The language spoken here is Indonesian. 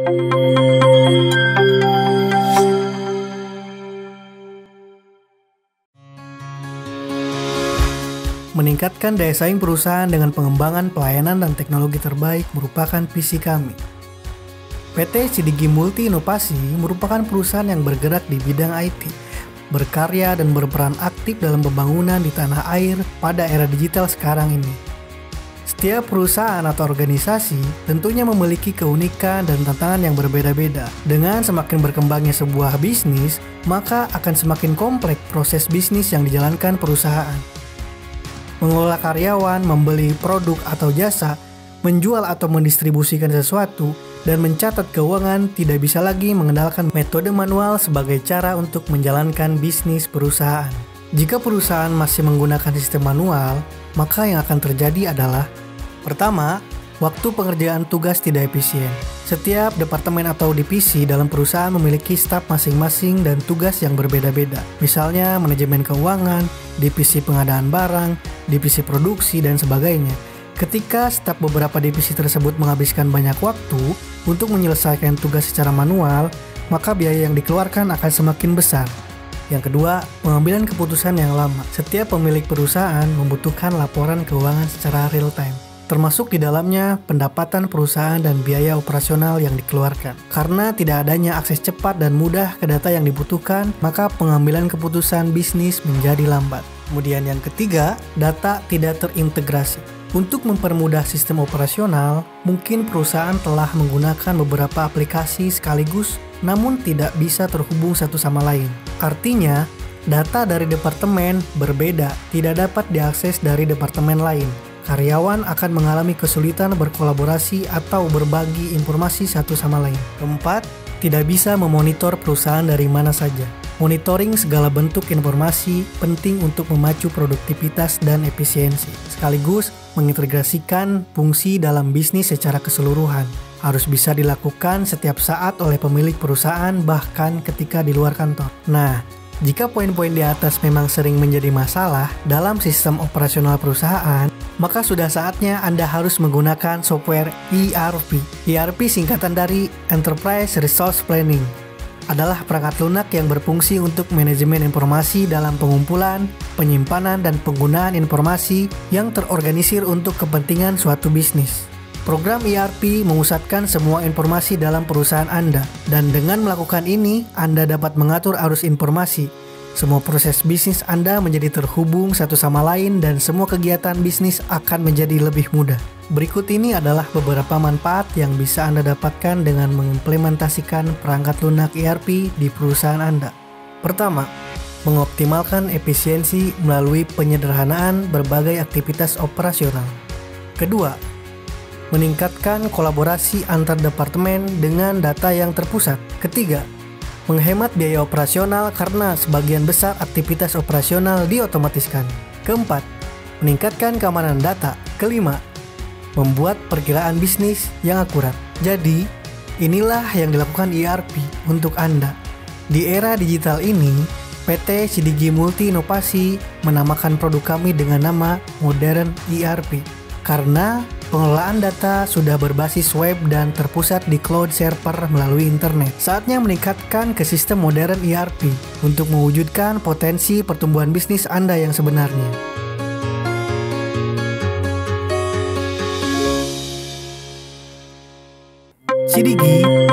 Meningkatkan daya saing perusahaan dengan pengembangan pelayanan dan teknologi terbaik merupakan visi kami. PT Sidigi Multi Inovasi merupakan perusahaan yang bergerak di bidang IT, berkarya dan berperan aktif dalam pembangunan di tanah air pada era digital sekarang ini. Setiap perusahaan atau organisasi tentunya memiliki keunikan dan tantangan yang berbeda-beda. Dengan semakin berkembangnya sebuah bisnis, maka akan semakin kompleks proses bisnis yang dijalankan perusahaan. Mengelola karyawan, membeli produk atau jasa, menjual atau mendistribusikan sesuatu, dan mencatat keuangan tidak bisa lagi mengandalkan metode manual sebagai cara untuk menjalankan bisnis perusahaan. Jika perusahaan masih menggunakan sistem manual, maka yang akan terjadi adalah: pertama, waktu pengerjaan tugas tidak efisien. Setiap departemen atau divisi dalam perusahaan memiliki staf masing-masing dan tugas yang berbeda-beda. Misalnya manajemen keuangan, divisi pengadaan barang, divisi produksi, dan sebagainya. Ketika staf beberapa divisi tersebut menghabiskan banyak waktu untuk menyelesaikan tugas secara manual, maka biaya yang dikeluarkan akan semakin besar. Yang kedua, pengambilan keputusan yang lama. Setiap pemilik perusahaan membutuhkan laporan keuangan secara real time, termasuk di dalamnya pendapatan perusahaan dan biaya operasional yang dikeluarkan. Karena tidak adanya akses cepat dan mudah ke data yang dibutuhkan, maka pengambilan keputusan bisnis menjadi lambat. Kemudian yang ketiga, data tidak terintegrasi. Untuk mempermudah sistem operasional, mungkin perusahaan telah menggunakan beberapa aplikasi sekaligus, namun tidak bisa terhubung satu sama lain. Artinya, data dari departemen berbeda, tidak dapat diakses dari departemen lain. Karyawan akan mengalami kesulitan berkolaborasi atau berbagi informasi satu sama lain. Keempat, tidak bisa memonitor perusahaan dari mana saja. Monitoring segala bentuk informasi penting untuk memacu produktivitas dan efisiensi, sekaligus mengintegrasikan fungsi dalam bisnis secara keseluruhan. Harus bisa dilakukan setiap saat oleh pemilik perusahaan, bahkan ketika di luar kantor. Nah, jika poin-poin di atas memang sering menjadi masalah dalam sistem operasional perusahaan, maka sudah saatnya Anda harus menggunakan software ERP. ERP singkatan dari Enterprise Resource Planning. Adalah perangkat lunak yang berfungsi untuk manajemen informasi dalam pengumpulan, penyimpanan, dan penggunaan informasi yang terorganisir untuk kepentingan suatu bisnis. Program ERP memusatkan semua informasi dalam perusahaan Anda, dan dengan melakukan ini, Anda dapat mengatur arus informasi. Semua proses bisnis Anda menjadi terhubung satu sama lain, dan semua kegiatan bisnis akan menjadi lebih mudah. Berikut ini adalah beberapa manfaat yang bisa Anda dapatkan dengan mengimplementasikan perangkat lunak ERP di perusahaan Anda. Pertama, mengoptimalkan efisiensi melalui penyederhanaan berbagai aktivitas operasional. Kedua, meningkatkan kolaborasi antar departemen dengan data yang terpusat. Ketiga, menghemat biaya operasional karena sebagian besar aktivitas operasional diotomatiskan. Keempat, meningkatkan keamanan data. Kelima, membuat perkiraan bisnis yang akurat. Jadi, inilah yang dilakukan ERP untuk Anda. Di era digital ini, PT Sidigi Multi Inovasi menamakan produk kami dengan nama Modern ERP. Karena pengelolaan data sudah berbasis web dan terpusat di cloud server melalui internet. Saatnya meningkatkan ke sistem modern ERP untuk mewujudkan potensi pertumbuhan bisnis Anda yang sebenarnya. Sidigi